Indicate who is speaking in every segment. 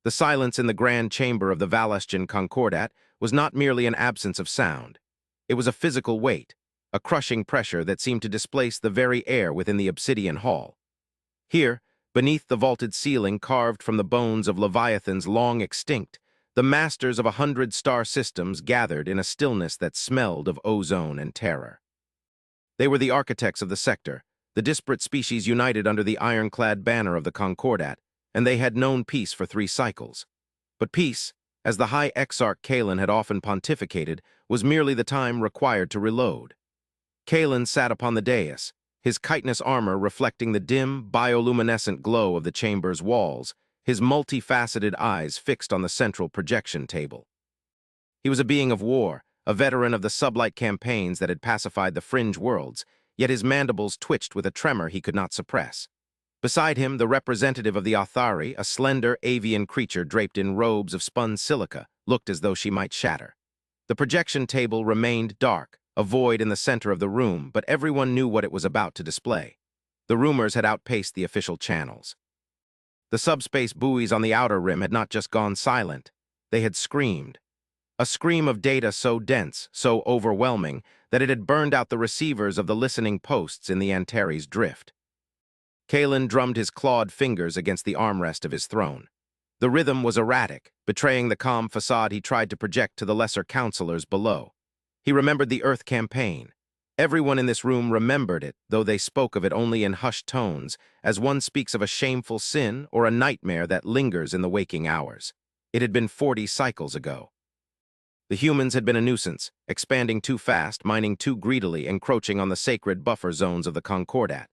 Speaker 1: The silence in the grand chamber of the Valestian Concordat was not merely an absence of sound. It was a physical weight, a crushing pressure that seemed to displace the very air within the obsidian hall. Here, beneath the vaulted ceiling carved from the bones of leviathans long extinct, the masters of 100 star systems gathered in a stillness that smelled of ozone and terror. They were the architects of the sector, the disparate species united under the ironclad banner of the Concordat, and they had known peace for 3 cycles. But peace, as the High Exarch Kalen had often pontificated, was merely the time required to reload. Kalen sat upon the dais, his chitinous armor reflecting the dim, bioluminescent glow of the chamber's walls, his multifaceted eyes fixed on the central projection table. He was a being of war, a veteran of the sublight campaigns that had pacified the fringe worlds, yet his mandibles twitched with a tremor he could not suppress. Beside him, the representative of the Athari, a slender avian creature draped in robes of spun silica, looked as though she might shatter. The projection table remained dark, a void in the center of the room, but everyone knew what it was about to display. The rumors had outpaced the official channels. The subspace buoys on the outer rim had not just gone silent, they had screamed. A scream of data so dense, so overwhelming, that it had burned out the receivers of the listening posts in the Antares drift. Kalen drummed his clawed fingers against the armrest of his throne. The rhythm was erratic, betraying the calm facade he tried to project to the lesser counselors below. He remembered the Earth campaign. Everyone in this room remembered it, though they spoke of it only in hushed tones, as one speaks of a shameful sin or a nightmare that lingers in the waking hours. It had been 40 cycles ago. The humans had been a nuisance, expanding too fast, mining too greedily, encroaching on the sacred buffer zones of the Concordat.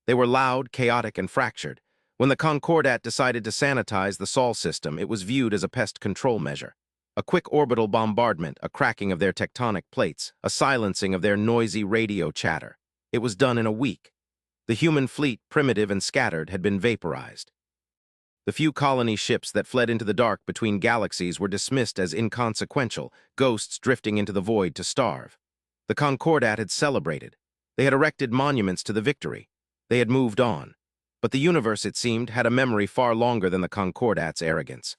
Speaker 1: They were loud, chaotic, and fractured. When the Concordat decided to sanitize the Sol system, it was viewed as a pest control measure. A quick orbital bombardment, a cracking of their tectonic plates, a silencing of their noisy radio chatter. It was done in a week. The human fleet, primitive and scattered, had been vaporized. The few colony ships that fled into the dark between galaxies were dismissed as inconsequential, ghosts drifting into the void to starve. The Concordat had celebrated. They had erected monuments to the victory. They had moved on. But the universe, it seemed, had a memory far longer than the Concordat's arrogance.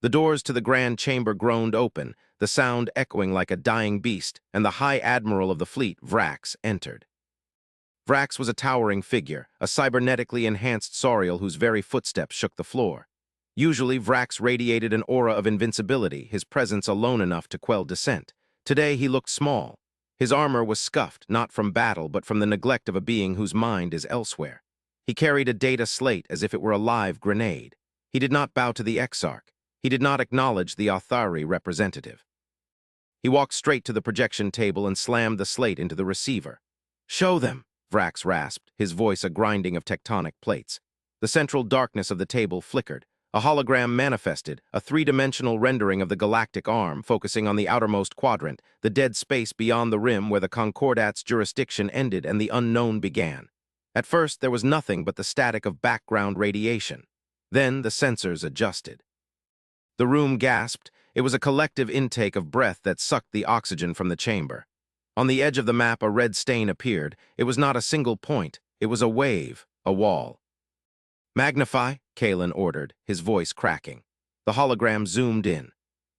Speaker 1: The doors to the grand chamber groaned open, the sound echoing like a dying beast, and the High Admiral of the fleet, Vrax, entered. Vrax was a towering figure, a cybernetically enhanced saurial whose very footsteps shook the floor. Usually, Vrax radiated an aura of invincibility, his presence alone enough to quell dissent. Today, he looked small. His armor was scuffed, not from battle, but from the neglect of a being whose mind is elsewhere. He carried a data slate as if it were a live grenade. He did not bow to the Exarch. He did not acknowledge the Athari representative. He walked straight to the projection table and slammed the slate into the receiver. "Show them," Vrax rasped, his voice a grinding of tectonic plates. The central darkness of the table flickered. A hologram manifested, a 3-dimensional rendering of the galactic arm, focusing on the outermost quadrant, the dead space beyond the rim where the Concordat's jurisdiction ended and the unknown began. At first, there was nothing but the static of background radiation. Then the sensors adjusted. The room gasped. It was a collective intake of breath that sucked the oxygen from the chamber. On the edge of the map, a red stain appeared. It was not a single point. It was a wave, a wall. "Magnify," Kalen ordered, his voice cracking. The hologram zoomed in.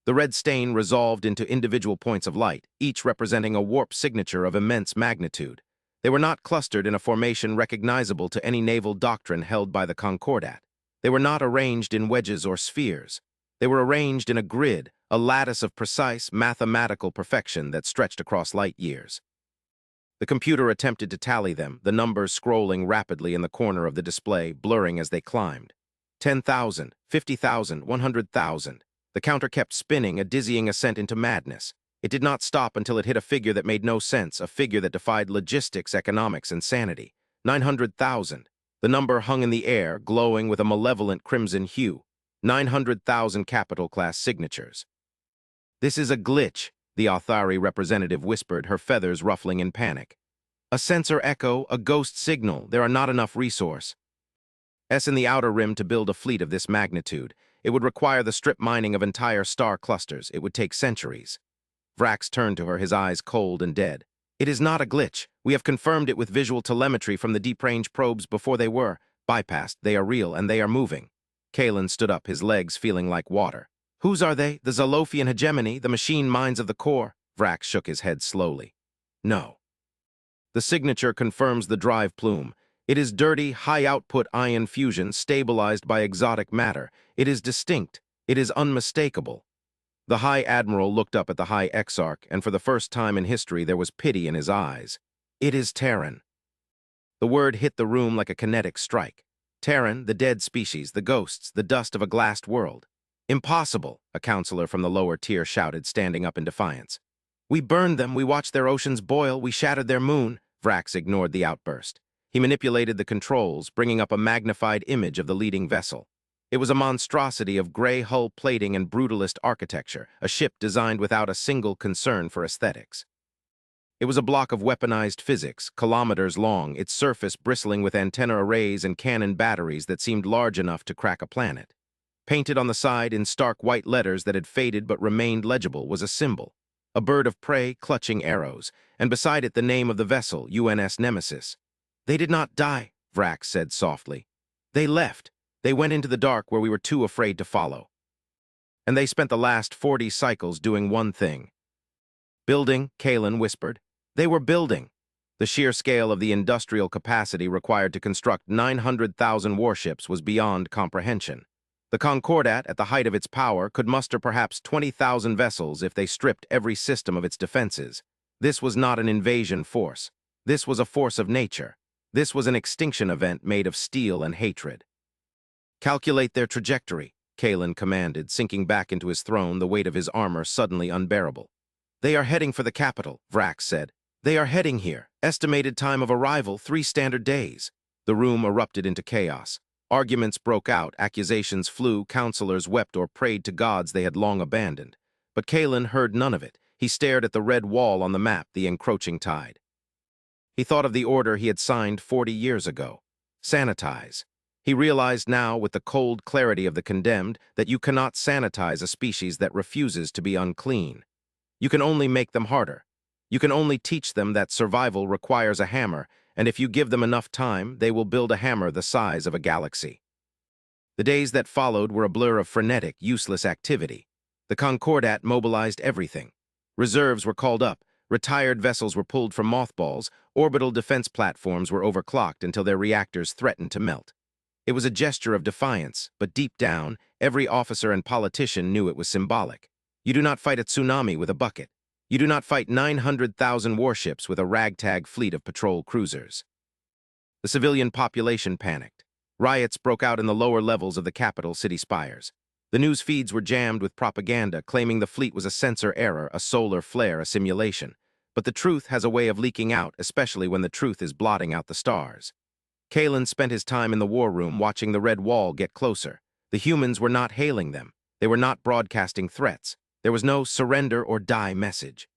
Speaker 1: The red stain resolved into individual points of light, each representing a warp signature of immense magnitude. They were not clustered in a formation recognizable to any naval doctrine held by the Concordat. They were not arranged in wedges or spheres. They were arranged in a grid, a lattice of precise, mathematical perfection that stretched across light years. The computer attempted to tally them, the numbers scrolling rapidly in the corner of the display, blurring as they climbed. 10,000, 50,000, 100,000. The counter kept spinning, a dizzying ascent into madness. It did not stop until it hit a figure that made no sense, a figure that defied logistics, economics, and sanity. 900,000. The number hung in the air, glowing with a malevolent crimson hue. 900,000 capital-class signatures. "This is a glitch," the Athari representative whispered, her feathers ruffling in panic. "A sensor echo, a ghost signal. There are not enough resource." In the outer rim to build a fleet of this magnitude. It would require the strip mining of entire star clusters. It would take centuries. Vrax turned to her, his eyes cold and dead. "It is not a glitch. We have confirmed it with visual telemetry from the deep-range probes before they were bypassed. They are real, and they are moving." Kalen stood up, his legs feeling like water. Whose are they? The Zolofian hegemony, the machine minds of the core? Vrax shook his head slowly. No. The signature confirms the drive plume. It is dirty, high-output ion fusion stabilized by exotic matter. It is distinct. It is unmistakable. The High Admiral looked up at the High Exarch, and for the first time in history there was pity in his eyes. It is Terran. The word hit the room like a kinetic strike. Terran, the dead species, the ghosts, the dust of a glassed world. Impossible, a counselor from the lower tier shouted, standing up in defiance. We burned them, we watched their oceans boil, we shattered their moon. Vrax ignored the outburst. He manipulated the controls, bringing up a magnified image of the leading vessel. It was a monstrosity of gray hull plating and brutalist architecture, a ship designed without a single concern for aesthetics. It was a block of weaponized physics, kilometers long, its surface bristling with antenna arrays and cannon batteries that seemed large enough to crack a planet. Painted on the side in stark white letters that had faded but remained legible was a symbol, a bird of prey clutching arrows, and beside it the name of the vessel, UNS Nemesis. They did not die, Vrax said softly. They left. They went into the dark where we were too afraid to follow. And they spent the last 40 cycles doing one thing. Building, Kalen whispered. They were building. The sheer scale of the industrial capacity required to construct 900,000 warships was beyond comprehension. The Concordat, at the height of its power, could muster perhaps 20,000 vessels if they stripped every system of its defenses. This was not an invasion force. This was a force of nature. This was an extinction event made of steel and hatred. Calculate their trajectory, Kalen commanded, sinking back into his throne, the weight of his armor suddenly unbearable. They are heading for the capital, Vrax said. They are heading here. Estimated time of arrival, 3 standard days. The room erupted into chaos. Arguments broke out, accusations flew, counselors wept or prayed to gods they had long abandoned. But Kalen heard none of it. He stared at the red wall on the map, the encroaching tide. He thought of the order he had signed 40 years ago. Sanitize. He realized now, with the cold clarity of the condemned, that you cannot sanitize a species that refuses to be unclean. You can only make them harder. You can only teach them that survival requires a hammer, and if you give them enough time, they will build a hammer the size of a galaxy. The days that followed were a blur of frenetic, useless activity. The Concordat mobilized everything. Reserves were called up, retired vessels were pulled from mothballs, orbital defense platforms were overclocked until their reactors threatened to melt. It was a gesture of defiance, but deep down, every officer and politician knew it was symbolic. You do not fight a tsunami with a bucket. You do not fight 900,000 warships with a ragtag fleet of patrol cruisers. The civilian population panicked. Riots broke out in the lower levels of the capital city spires. The news feeds were jammed with propaganda, claiming the fleet was a sensor error, a solar flare, a simulation. But the truth has a way of leaking out, especially when the truth is blotting out the stars. Kalen spent his time in the war room watching the red wall get closer. The humans were not hailing them. They were not broadcasting threats. There was no surrender or die message.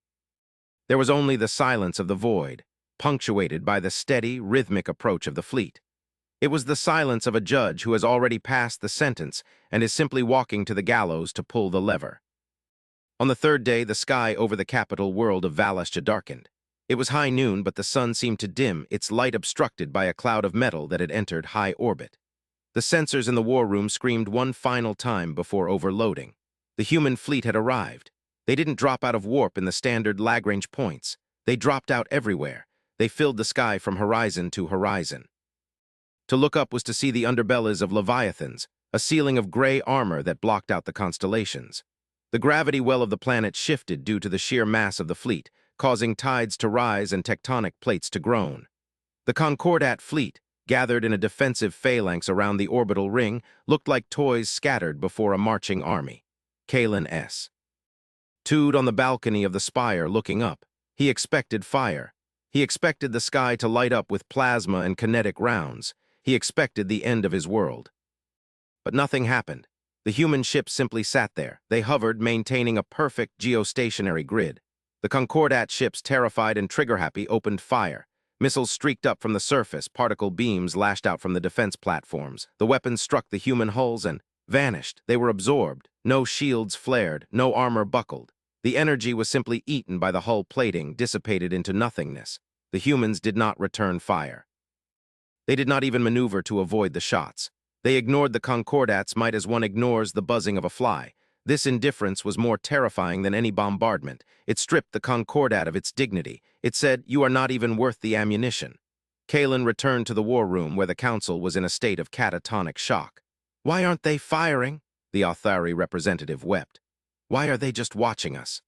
Speaker 1: There was only the silence of the void, punctuated by the steady, rhythmic approach of the fleet. It was the silence of a judge who has already passed the sentence and is simply walking to the gallows to pull the lever. On the third day, the sky over the capital world of Valestia darkened. It was high noon, but the sun seemed to dim, its light obstructed by a cloud of metal that had entered high orbit. The sensors in the war room screamed one final time before overloading. The human fleet had arrived. They didn't drop out of warp in the standard Lagrange points. They dropped out everywhere. They filled the sky from horizon to horizon. To look up was to see the underbellies of leviathans, a ceiling of gray armor that blocked out the constellations. The gravity well of the planet shifted due to the sheer mass of the fleet, causing tides to rise and tectonic plates to groan. The Concordat fleet, gathered in a defensive phalanx around the orbital ring, looked like toys scattered before a marching army. Kalen S. Stood on the balcony of the spire looking up. He expected fire. He expected the sky to light up with plasma and kinetic rounds. He expected the end of his world. But nothing happened. The human ships simply sat there. They hovered, maintaining a perfect geostationary grid. The Concordat ships, terrified and trigger-happy, opened fire. Missiles streaked up from the surface, particle beams lashed out from the defense platforms. The weapons struck the human hulls and vanished. They were absorbed. No shields flared, no armor buckled. The energy was simply eaten by the hull plating, dissipated into nothingness. The humans did not return fire. They did not even maneuver to avoid the shots. They ignored the concordats might as one ignores the buzzing of a fly. This indifference was more terrifying than any bombardment. It stripped the concordat of its dignity. It said, "You are not even worth the ammunition." Kalen returned to the war room where the council was in a state of catatonic shock. "Why aren't they firing?" the Authari representative wept. "Why are they just watching us?"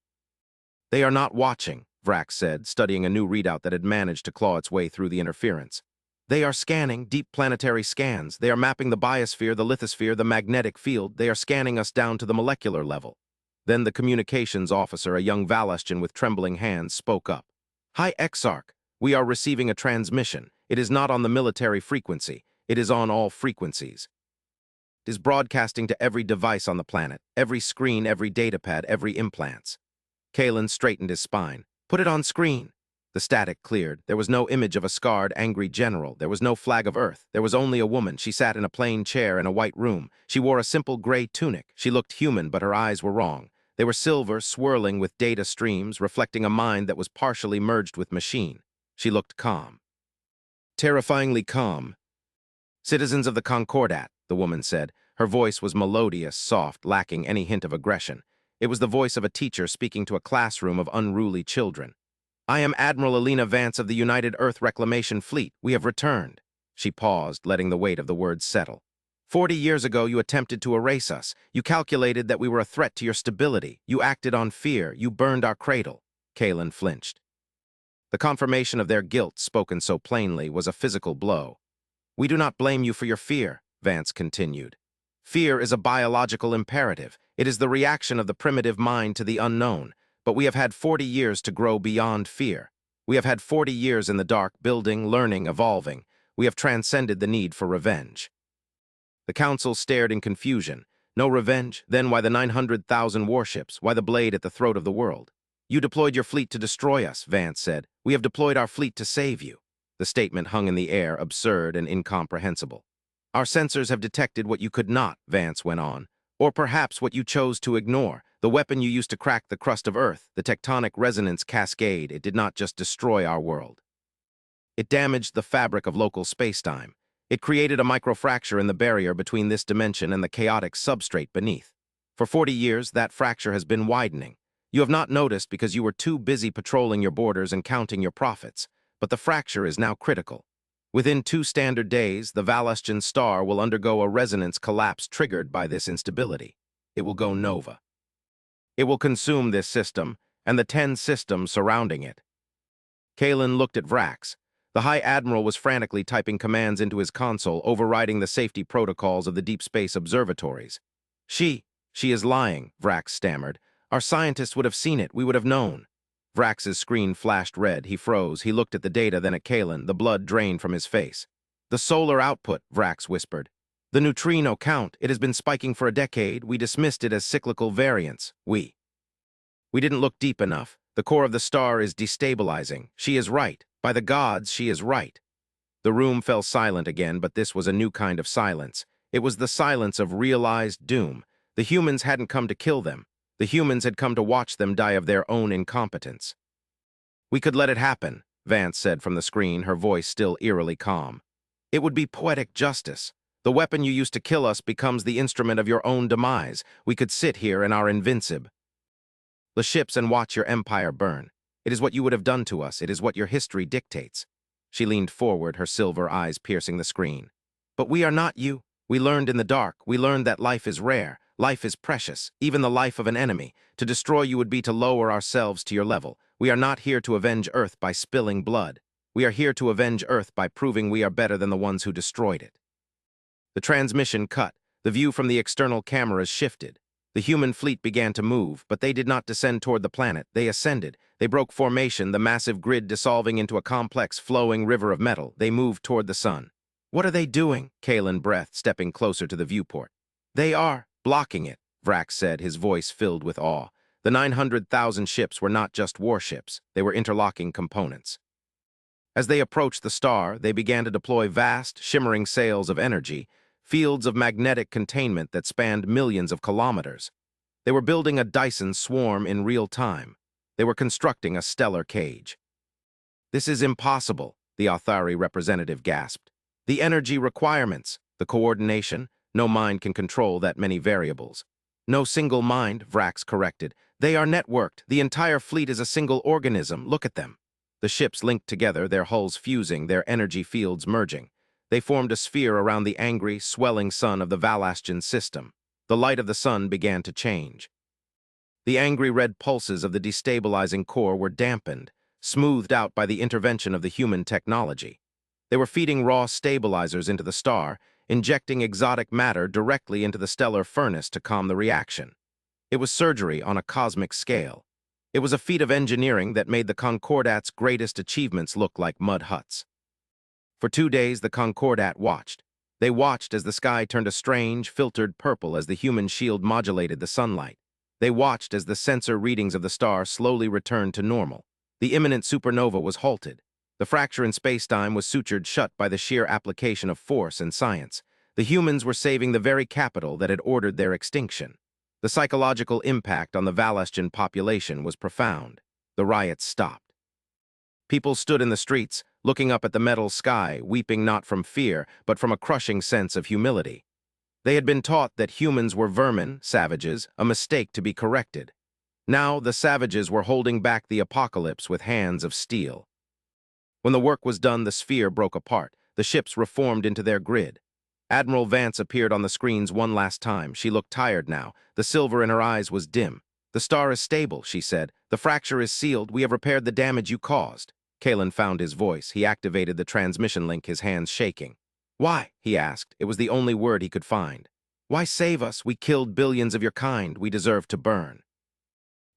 Speaker 1: "They are not watching," Vrax said, studying a new readout that had managed to claw its way through the interference. "They are scanning deep planetary scans. They are mapping the biosphere, the lithosphere, the magnetic field. They are scanning us down to the molecular level." Then the communications officer, a young Valastian with trembling hands, spoke up. "Hi, Exarch. We are receiving a transmission. It is not on the military frequency. It is on all frequencies. It is broadcasting to every device on the planet, every screen, every datapad, every implants." Kalen straightened his spine. "Put it on screen." The static cleared. There was no image of a scarred, angry general. There was no flag of Earth. There was only a woman. She sat in a plain chair in a white room. She wore a simple gray tunic. She looked human, but her eyes were wrong. They were silver, swirling with data streams, reflecting a mind that was partially merged with machine. She looked calm. Terrifyingly calm. "Citizens of the Concordat," the woman said. Her voice was melodious, soft, lacking any hint of aggression. It was the voice of a teacher speaking to a classroom of unruly children. "I am Admiral Alina Vance of the United Earth Reclamation Fleet. We have returned." She paused, letting the weight of the words settle. 40 years ago, you attempted to erase us. You calculated that we were a threat to your stability. You acted on fear. You burned our cradle." Kalen flinched. The confirmation of their guilt, spoken so plainly, was a physical blow. "We do not blame you for your fear," Vance continued. "Fear is a biological imperative. It is the reaction of the primitive mind to the unknown. But we have had 40 years to grow beyond fear. We have had 40 years in the dark, building, learning, evolving. We have transcended the need for revenge." The council stared in confusion. No revenge? Then why the 900,000 warships? Why the blade at the throat of the world? "You deployed your fleet to destroy us," Vance said. "We have deployed our fleet to save you." The statement hung in the air, absurd and incomprehensible. "Our sensors have detected what you could not," Vance went on. "Or perhaps what you chose to ignore. The weapon you used to crack the crust of Earth, the tectonic resonance cascade, it did not just destroy our world. It damaged the fabric of local spacetime. It created a microfracture in the barrier between this dimension and the chaotic substrate beneath. For 40 years, that fracture has been widening. You have not noticed because you were too busy patrolling your borders and counting your profits, but the fracture is now critical. Within 2 standard days, the Valastian star will undergo a resonance collapse triggered by this instability. It will go nova. It will consume this system and the 10 systems surrounding it." Kalen looked at Vrax. The High Admiral was frantically typing commands into his console, overriding the safety protocols of the deep space observatories. She is lying," Vrax stammered. "Our scientists would have seen it. We would have known." Vrax's screen flashed red. He froze. He looked at the data, then at Kalen. The blood drained from his face. "The solar output," Vrax whispered. "The neutrino count. It has been spiking for a decade. We dismissed it as cyclical variance. We didn't look deep enough. The core of the star is destabilizing. She is right. By the gods, she is right." The room fell silent again, but this was a new kind of silence. It was the silence of realized doom. The humans hadn't come to kill them. The humans had come to watch them die of their own incompetence. "We could let it happen," Vance said from the screen, her voice still eerily calm. "It would be poetic justice. The weapon you used to kill us becomes the instrument of your own demise. We could sit here in our invincible the ships and watch your empire burn. It is what you would have done to us. It is what your history dictates." She leaned forward, her silver eyes piercing the screen. "But we are not you. We learned in the dark. We learned that life is rare. Life is precious, even the life of an enemy. To destroy you would be to lower ourselves to your level. We are not here to avenge Earth by spilling blood. We are here to avenge Earth by proving we are better than the ones who destroyed it." The transmission cut. The view from the external cameras shifted. The human fleet began to move, but they did not descend toward the planet. They ascended. They broke formation, the massive grid dissolving into a complex, flowing river of metal. They moved toward the sun. "What are they doing?" Kalen breathed, stepping closer to the viewport. "They are blocking it," Vrax said, his voice filled with awe. The 900,000 ships were not just warships. They were interlocking components. As they approached the star, they began to deploy vast, shimmering sails of energy, fields of magnetic containment that spanned millions of kilometers. They were building a Dyson swarm in real time. They were constructing a stellar cage. "This is impossible," the Authari representative gasped. "The energy requirements." The coordination, no mind can control that many variables. No single mind, Vrax corrected. They are networked. The entire fleet is a single organism. Look at them. The ships linked together, their hulls fusing, their energy fields merging. They formed a sphere around the angry, swelling sun of the Valastian system. The light of the sun began to change. The angry red pulses of the destabilizing core were dampened, smoothed out by the intervention of the human technology. They were feeding raw stabilizers into the star, injecting exotic matter directly into the stellar furnace to calm the reaction. It was surgery on a cosmic scale. It was a feat of engineering that made the Concordat's greatest achievements look like mud huts. For 2 days, the Concordat watched. They watched as the sky turned a strange, filtered purple as the human shield modulated the sunlight. They watched as the sensor readings of the star slowly returned to normal. The imminent supernova was halted. The fracture in spacetime was sutured shut by the sheer application of force and science. The humans were saving the very capital that had ordered their extinction. The psychological impact on the Valastian population was profound. The riots stopped. People stood in the streets, looking up at the metal sky, weeping not from fear, but from a crushing sense of humility. They had been taught that humans were vermin, savages, a mistake to be corrected. Now the savages were holding back the apocalypse with hands of steel. When the work was done, the sphere broke apart. The ships reformed into their grid. Admiral Vance appeared on the screens one last time. She looked tired now. The silver in her eyes was dim. "The star is stable," she said. "The fracture is sealed. We have repaired the damage you caused." Kalen found his voice. He activated the transmission link, his hands shaking. "Why?" he asked. It was the only word he could find. "Why save us? We killed billions of your kind. We deserve to burn."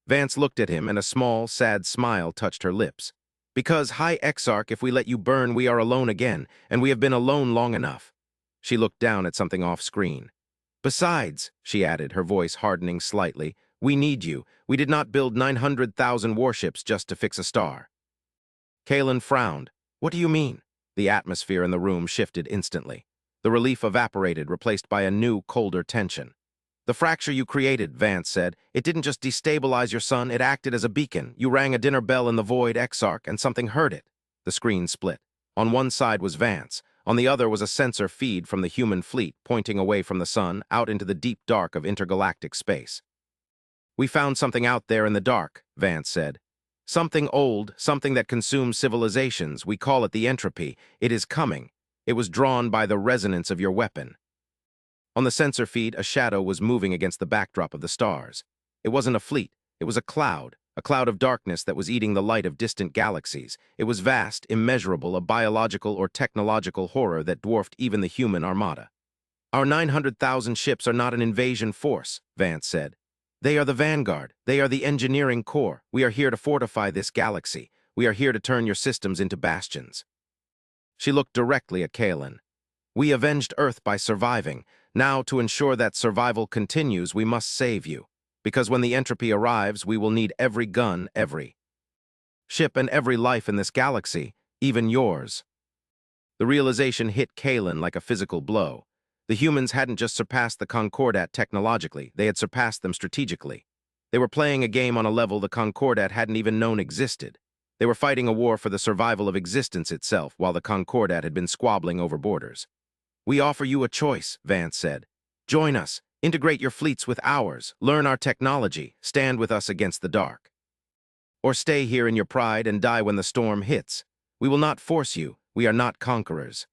Speaker 1: Vance looked at him, and a small, sad smile touched her lips. "Because, High Exarch, if we let you burn, we are alone again, and we have been alone long enough." She looked down at something off-screen. "Besides," she added, her voice hardening slightly, "we need you. We did not build 900,000 warships just to fix a star." Kalen frowned. "What do you mean?" The atmosphere in the room shifted instantly. The relief evaporated, replaced by a new, colder tension. "The fracture you created," Vance said. "It didn't just destabilize your sun, it acted as a beacon. You rang a dinner bell in the void, Exarch, and something heard it." The screen split. On one side was Vance. On the other was a sensor feed from the human fleet, pointing away from the sun, out into the deep dark of intergalactic space. "We found something out there in the dark," Vance said. "Something old, something that consumes civilizations. We call it the entropy. It is coming. It was drawn by the resonance of your weapon." On the sensor feed, a shadow was moving against the backdrop of the stars. It wasn't a fleet. It was a cloud of darkness that was eating the light of distant galaxies. It was vast, immeasurable, a biological or technological horror that dwarfed even the human armada. "Our 900,000 ships are not an invasion force," Vance said. "They are the vanguard. They are the engineering core. We are here to fortify this galaxy. We are here to turn your systems into bastions." She looked directly at Kalen. "We avenged Earth by surviving. Now, to ensure that survival continues, we must save you. Because when the entropy arrives, we will need every gun, every ship, and every life in this galaxy, even yours." The realization hit Kalen like a physical blow. The humans hadn't just surpassed the Concordat technologically, they had surpassed them strategically. They were playing a game on a level the Concordat hadn't even known existed. They were fighting a war for the survival of existence itself, while the Concordat had been squabbling over borders. "We offer you a choice," Vance said. "Join us. Integrate your fleets with ours. Learn our technology. Stand with us against the dark. Or stay here in your pride and die when the storm hits. We will not force you. We are not conquerors."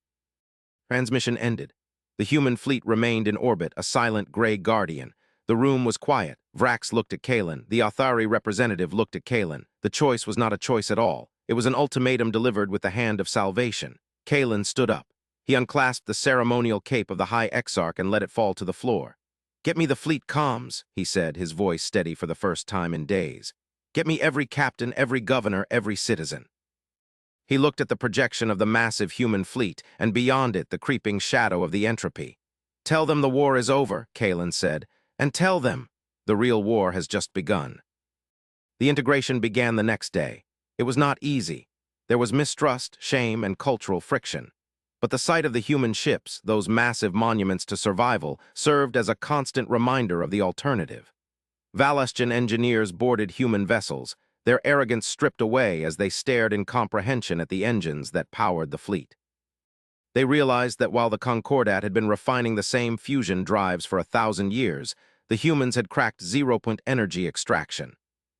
Speaker 1: Transmission ended. The human fleet remained in orbit, a silent gray guardian. The room was quiet. Vrax looked at Kalen. The Authari representative looked at Kalen. The choice was not a choice at all. It was an ultimatum delivered with the hand of salvation. Kalen stood up. He unclasped the ceremonial cape of the High Exarch and let it fall to the floor. "Get me the fleet comms," he said, his voice steady for the first time in days. "Get me every captain, every governor, every citizen." He looked at the projection of the massive human fleet, and beyond it the creeping shadow of the entropy. "Tell them the war is over," Kalen said, "and tell them the real war has just begun." The integration began the next day. It was not easy. There was mistrust, shame, and cultural friction. But the sight of the human ships, those massive monuments to survival, served as a constant reminder of the alternative. Valastian engineers boarded human vessels, their arrogance stripped away as they stared in comprehension at the engines that powered the fleet. They realized that while the Concordat had been refining the same fusion drives for 1,000 years, the humans had cracked zero-point energy extraction.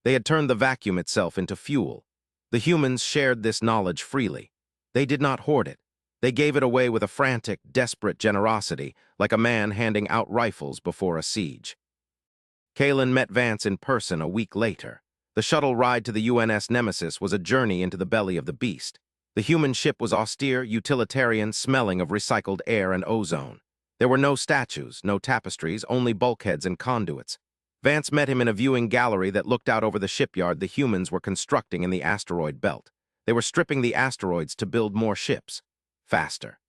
Speaker 1: They had turned the vacuum itself into fuel. The humans shared this knowledge freely. They did not hoard it. They gave it away with a frantic, desperate generosity, like a man handing out rifles before a siege. Kalen met Vance in person a week later. The shuttle ride to the UNS Nemesis was a journey into the belly of the beast. The human ship was austere, utilitarian, smelling of recycled air and ozone. There were no statues, no tapestries, only bulkheads and conduits. Vance met him in a viewing gallery that looked out over the shipyard the humans were constructing in the asteroid belt. They were stripping the asteroids to build more ships. Faster.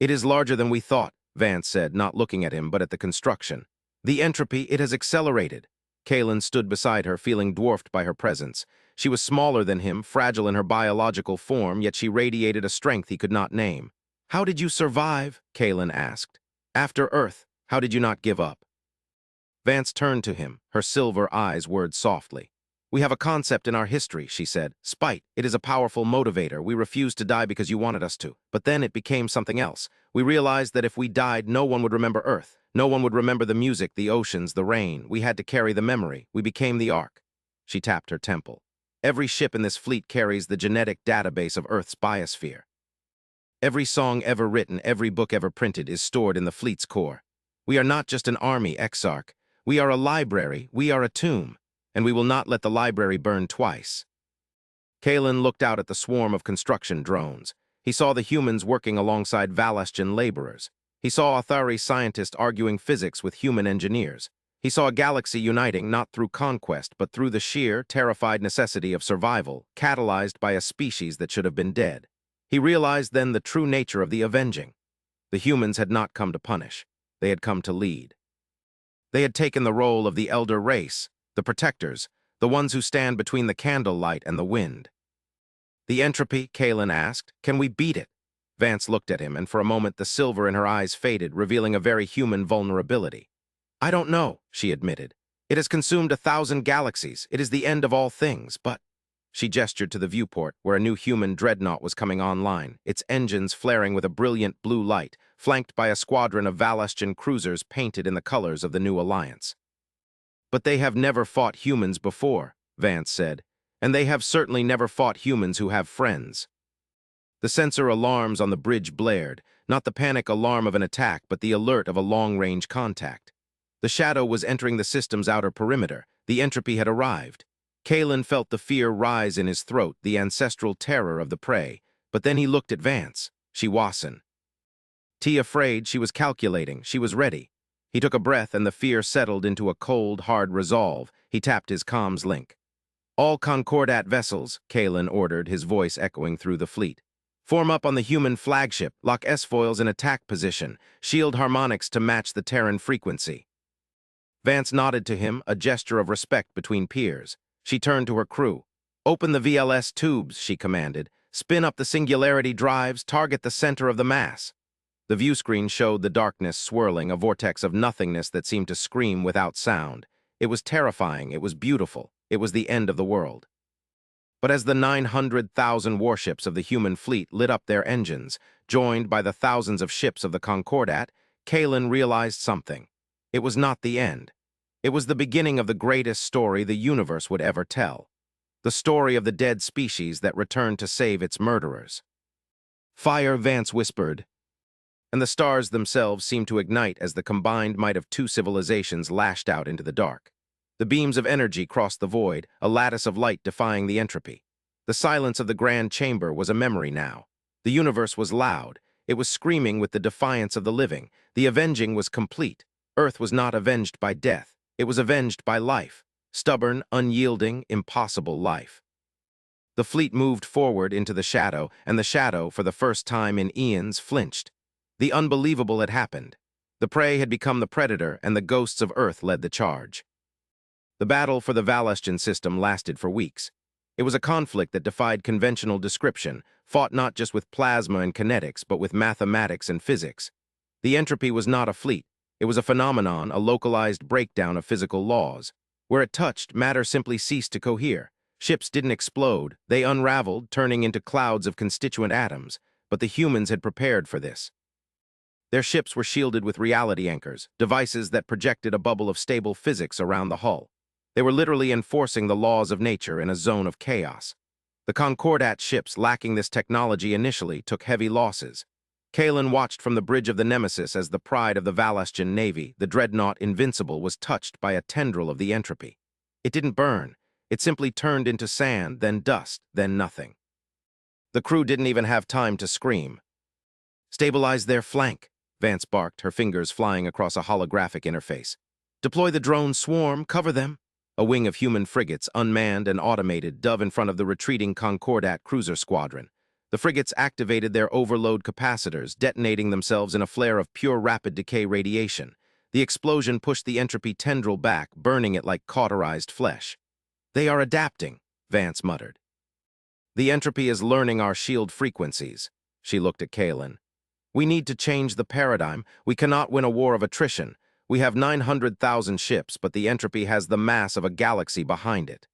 Speaker 1: "It is larger than we thought," Vance said, not looking at him but at the construction. "The entropy, it has accelerated." Kalen stood beside her, feeling dwarfed by her presence. She was smaller than him, fragile in her biological form, yet she radiated a strength he could not name. "How did you survive?" Kalen asked. "After Earth, how did you not give up?" Vance turned to him, her silver eyes whirred softly. "We have a concept in our history," she said. "Spite. It is a powerful motivator. We refused to die because you wanted us to. But then it became something else. We realized that if we died, no one would remember Earth. No one would remember the music, the oceans, the rain. We had to carry the memory. We became the Ark." She tapped her temple. "Every ship in this fleet carries the genetic database of Earth's biosphere. Every song ever written, every book ever printed is stored in the fleet's core. We are not just an army, Exarch. We are a library. We are a tomb. And we will not let the library burn twice." Kalen looked out at the swarm of construction drones. He saw the humans working alongside Valestian laborers. He saw Athari scientists arguing physics with human engineers. He saw a galaxy uniting not through conquest, but through the sheer, terrified necessity of survival, catalyzed by a species that should have been dead. He realized then the true nature of the avenging. The humans had not come to punish. They had come to lead. They had taken the role of the elder race, the protectors, the ones who stand between the candlelight and the wind. "The entropy," Kalen asked, "can we beat it?" Vance looked at him, and for a moment the silver in her eyes faded, revealing a very human vulnerability. "I don't know," she admitted. "It has consumed 1,000 galaxies. It is the end of all things, but—" She gestured to the viewport, where a new human dreadnought was coming online, its engines flaring with a brilliant blue light, flanked by a squadron of Valestian cruisers painted in the colors of the new alliance. "But they have never fought humans before," Vance said, "and they have certainly never fought humans who have friends." The sensor alarms on the bridge blared, not the panic alarm of an attack, but the alert of a long-range contact. The shadow was entering the system's outer perimeter. The entropy had arrived. Kalen felt the fear rise in his throat, the ancestral terror of the prey. But then he looked at Vance. She wasn't. Afraid, she was calculating, she was ready. He took a breath and the fear settled into a cold, hard resolve. He tapped his comms link. "All Concordat vessels," Kalen ordered, his voice echoing through the fleet. "Form up on the human flagship, lock S-foils in attack position, shield harmonics to match the Terran frequency." Vance nodded to him, a gesture of respect between peers. She turned to her crew. "Open the VLS tubes," she commanded. "Spin up the singularity drives, target the center of the mass." The view screen showed the darkness swirling, a vortex of nothingness that seemed to scream without sound. It was terrifying, it was beautiful, it was the end of the world. But as the 900,000 warships of the human fleet lit up their engines, joined by the thousands of ships of the Concordat, Kalen realized something. It was not the end. It was the beginning of the greatest story the universe would ever tell. The story of the dead species that returned to save its murderers. "Fire," Vance whispered, and the stars themselves seemed to ignite as the combined might of two civilizations lashed out into the dark. The beams of energy crossed the void, a lattice of light defying the entropy. The silence of the grand chamber was a memory now. The universe was loud. It was screaming with the defiance of the living. The avenging was complete. Earth was not avenged by death. It was avenged by life. Stubborn, unyielding, impossible life. The fleet moved forward into the shadow, and the shadow, for the first time in eons, flinched. The unbelievable had happened. The prey had become the predator, and the ghosts of Earth led the charge. The battle for the Valestian system lasted for weeks. It was a conflict that defied conventional description, fought not just with plasma and kinetics, but with mathematics and physics. The entropy was not a fleet. It was a phenomenon, a localized breakdown of physical laws. Where it touched, matter simply ceased to cohere. Ships didn't explode. They unraveled, turning into clouds of constituent atoms. but the humans had prepared for this. Their ships were shielded with reality anchors, devices that projected a bubble of stable physics around the hull. They were literally enforcing the laws of nature in a zone of chaos. The Concordat ships, lacking this technology initially, took heavy losses. Kalen watched from the bridge of the Nemesis as the pride of the Valastian Navy, the dreadnought Invincible, was touched by a tendril of the entropy. It didn't burn. It simply turned into sand, then dust, then nothing. The crew didn't even have time to scream. "Stabilize their flank," Vance barked, her fingers flying across a holographic interface. "Deploy the drone swarm, cover them." A wing of human frigates, unmanned and automated, dove in front of the retreating Concordat cruiser squadron. The frigates activated their overload capacitors, detonating themselves in a flare of pure rapid decay radiation. The explosion pushed the entropy tendril back, burning it like cauterized flesh. "They are adapting," Vance muttered. "The entropy is learning our shield frequencies." She looked at Kalen. "We need to change the paradigm. We cannot win a war of attrition. We have 900,000 ships, but the entropy has the mass of a galaxy behind it."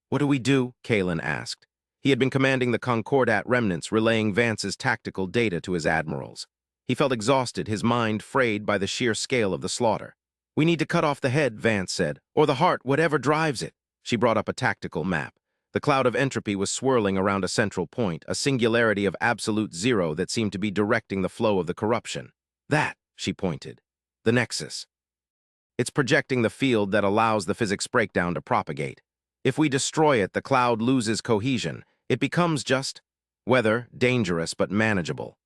Speaker 1: "What do we do?" Kalen asked. He had been commanding the Concordat remnants, relaying Vance's tactical data to his admirals. He felt exhausted, his mind frayed by the sheer scale of the slaughter. "We need to cut off the head," Vance said, "or the heart, whatever drives it." She brought up a tactical map. The cloud of entropy was swirling around a central point, a singularity of absolute zero that seemed to be directing the flow of the corruption. "That," she pointed. "The Nexus. It's projecting the field that allows the physics breakdown to propagate. If we destroy it, the cloud loses cohesion. It becomes just weather, dangerous but manageable."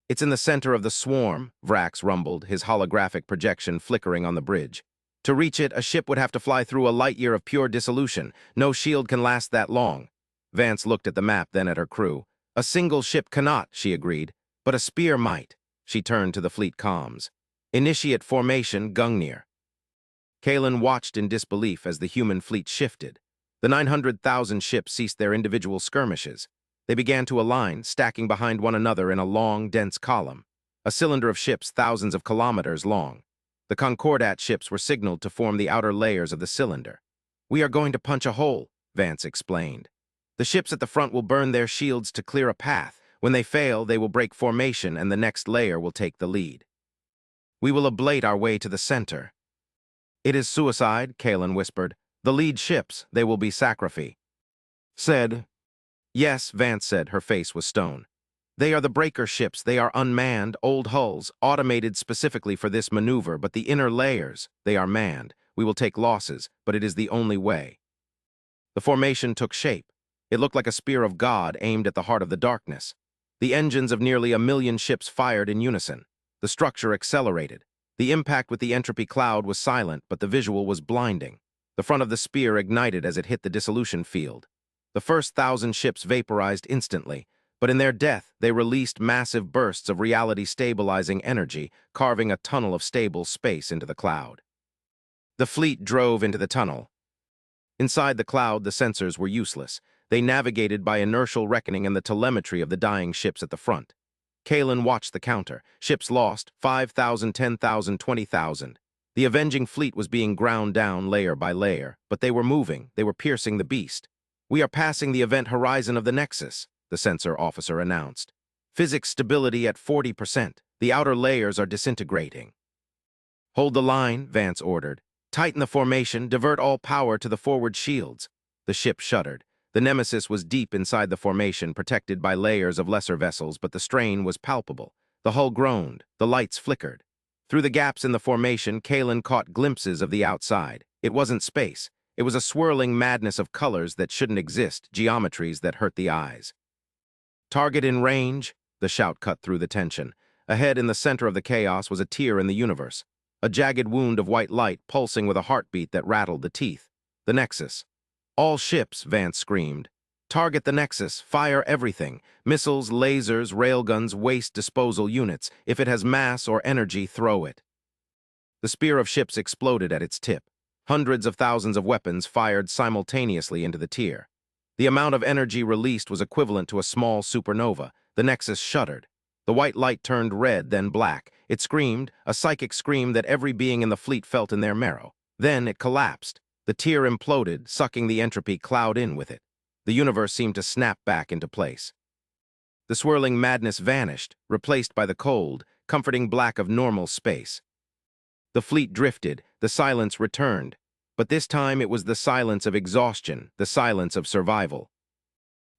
Speaker 1: "It's in the center of the swarm," Vrax rumbled, his holographic projection flickering on the bridge. "To reach it, a ship would have to fly through a light year of pure dissolution. No shield can last that long." Vance looked at the map, then at her crew. "A single ship cannot," she agreed, "but a spear might." She turned to the fleet comms. "Initiate formation, Gungnir." Kalen watched in disbelief as the human fleet shifted. The 900,000 ships ceased their individual skirmishes. They began to align, stacking behind one another in a long, dense column. A cylinder of ships thousands of kilometers long. The Concordat ships were signaled to form the outer layers of the cylinder. "We are going to punch a hole," Vance explained. "The ships at the front will burn their shields to clear a path. When they fail, they will break formation and the next layer will take the lead. We will ablate our way to the center." "It is suicide," Kalen whispered. "The lead ships, they will be sacrifice." Said. "Yes," Vance said, her face was stone. "They are the breaker ships. They are unmanned, old hulls, automated specifically for this maneuver, but the inner layers, they are manned. We will take losses, but it is the only way." The formation took shape. It looked like a spear of God aimed at the heart of the darkness. The engines of nearly 1,000,000 ships fired in unison. The structure accelerated. The impact with the entropy cloud was silent, but the visual was blinding. The front of the spear ignited as it hit the dissolution field. The first 1,000 ships vaporized instantly, but in their death, they released massive bursts of reality-stabilizing energy, carving a tunnel of stable space into the cloud. The fleet drove into the tunnel. Inside the cloud, the sensors were useless. They navigated by inertial reckoning and the telemetry of the dying ships at the front. Kalen watched the counter. Ships lost, 5,000, 10,000, 20,000. The avenging fleet was being ground down layer by layer, but they were moving, they were piercing the beast. "We are passing the event horizon of the Nexus," the sensor officer announced. "Physics stability at 40%. The outer layers are disintegrating." "Hold the line," Vance ordered. "Tighten the formation, divert all power to the forward shields." The ship shuddered. The Nemesis was deep inside the formation, protected by layers of lesser vessels, but the strain was palpable. The hull groaned. The lights flickered. Through the gaps in the formation, Kalen caught glimpses of the outside. It wasn't space. It was a swirling madness of colors that shouldn't exist, geometries that hurt the eyes. "Target in range," the shout cut through the tension. Ahead in the center of the chaos was a tear in the universe. A jagged wound of white light pulsing with a heartbeat that rattled the teeth. The Nexus. "All ships," Vance screamed. "Target the Nexus. Fire everything. Missiles, lasers, railguns, waste disposal units. If it has mass or energy, throw it." The spear of ships exploded at its tip. Hundreds of thousands of weapons fired simultaneously into the tier. The amount of energy released was equivalent to a small supernova. The Nexus shuddered. The white light turned red, then black. It screamed, a psychic scream that every being in the fleet felt in their marrow. Then it collapsed. The tier imploded, sucking the entropy cloud in with it. The universe seemed to snap back into place. The swirling madness vanished, replaced by the cold, comforting black of normal space. The fleet drifted, the silence returned, but this time it was the silence of exhaustion, the silence of survival.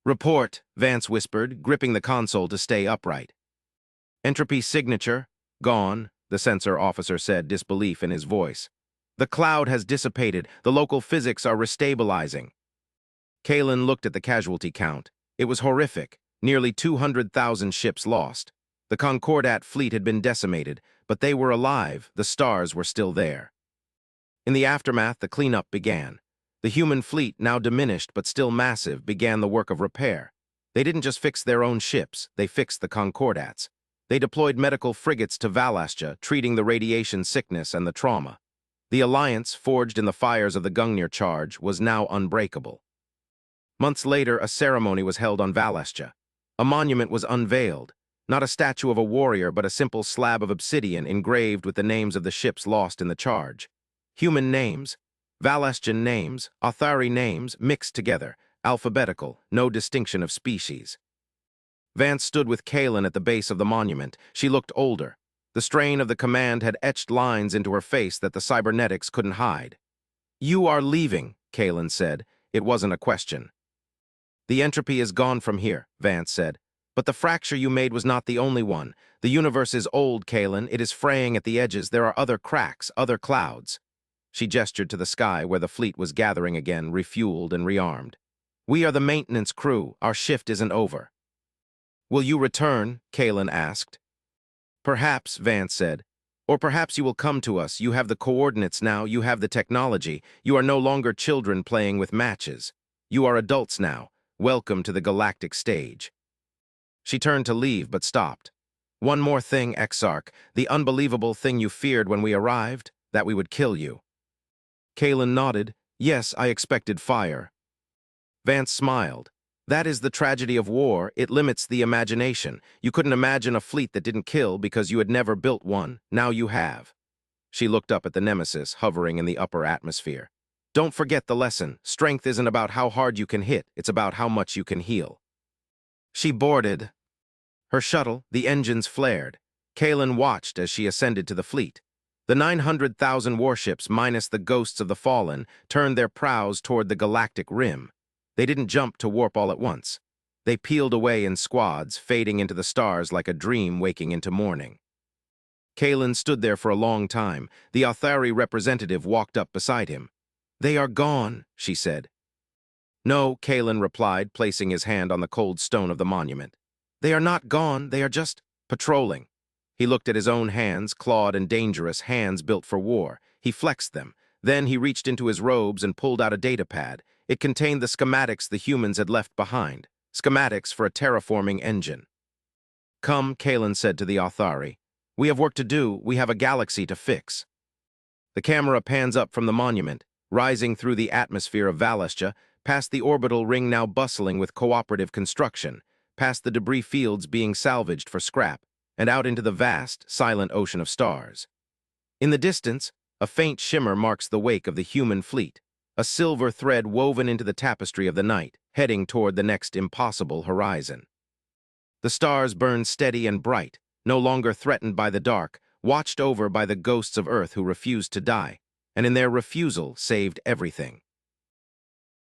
Speaker 1: "Report," Vance whispered, gripping the console to stay upright. "Entropy signature, gone," the sensor officer said, disbelief in his voice. "The cloud has dissipated, the local physics are restabilizing." Kalen looked at the casualty count. It was horrific, nearly 200,000 ships lost. The Concordat fleet had been decimated, but they were alive, the stars were still there. In the aftermath, the cleanup began. The human fleet, now diminished but still massive, began the work of repair. They didn't just fix their own ships, they fixed the Concordats. They deployed medical frigates to Valastia, treating the radiation sickness and the trauma. The alliance, forged in the fires of the Gungnir charge, was now unbreakable. Months later, a ceremony was held on Valastia. A monument was unveiled, not a statue of a warrior, but a simple slab of obsidian engraved with the names of the ships lost in the charge. Human names, Valastian names, Athari names, mixed together, alphabetical, no distinction of species. Vance stood with Kalen at the base of the monument. She looked older. The strain of the command had etched lines into her face that the cybernetics couldn't hide. "You are leaving," Kalen said. It wasn't a question. "The entropy is gone from here," Vance said. "But the fracture you made was not the only one. The universe is old, Kalen. It is fraying at the edges. There are other cracks, other clouds." She gestured to the sky where the fleet was gathering again, refueled and rearmed. "We are the maintenance crew. Our shift isn't over." "Will you return?" Kalen asked. "Perhaps," Vance said. "Or perhaps you will come to us. You have the coordinates now. You have the technology. You are no longer children playing with matches. You are adults now. Welcome to the galactic stage." She turned to leave, but stopped. "One more thing, Exarch. The unbelievable thing you feared when we arrived, that we would kill you." Kalen nodded. "Yes, I expected fire." Vance smiled. "That is the tragedy of war. It limits the imagination. You couldn't imagine a fleet that didn't kill because you had never built one. Now you have." She looked up at the nemesis hovering in the upper atmosphere. "Don't forget the lesson. Strength isn't about how hard you can hit. It's about how much you can heal." She boarded. Her shuttle, the engines flared. Kalen watched as she ascended to the fleet. The 900,000 warships, minus the ghosts of the fallen, turned their prows toward the galactic rim. They didn't jump to warp all at once. They peeled away in squads, fading into the stars like a dream waking into morning. Kalen stood there for a long time. The Athari representative walked up beside him. "They are gone," she said. "No," Kalen replied, placing his hand on the cold stone of the monument. "They are not gone, they are just patrolling." He looked at his own hands, clawed and dangerous, hands built for war. He flexed them. Then he reached into his robes and pulled out a datapad. It contained the schematics the humans had left behind, schematics for a terraforming engine. "Come," Kalen said to the Athari. "We have work to do, we have a galaxy to fix." The camera pans up from the monument, rising through the atmosphere of Valastia, past the orbital ring now bustling with cooperative construction, past the debris fields being salvaged for scrap, and out into the vast, silent ocean of stars. In the distance, a faint shimmer marks the wake of the human fleet, a silver thread woven into the tapestry of the night, heading toward the next impossible horizon. The stars burned steady and bright, no longer threatened by the dark, watched over by the ghosts of Earth who refused to die, and in their refusal saved everything.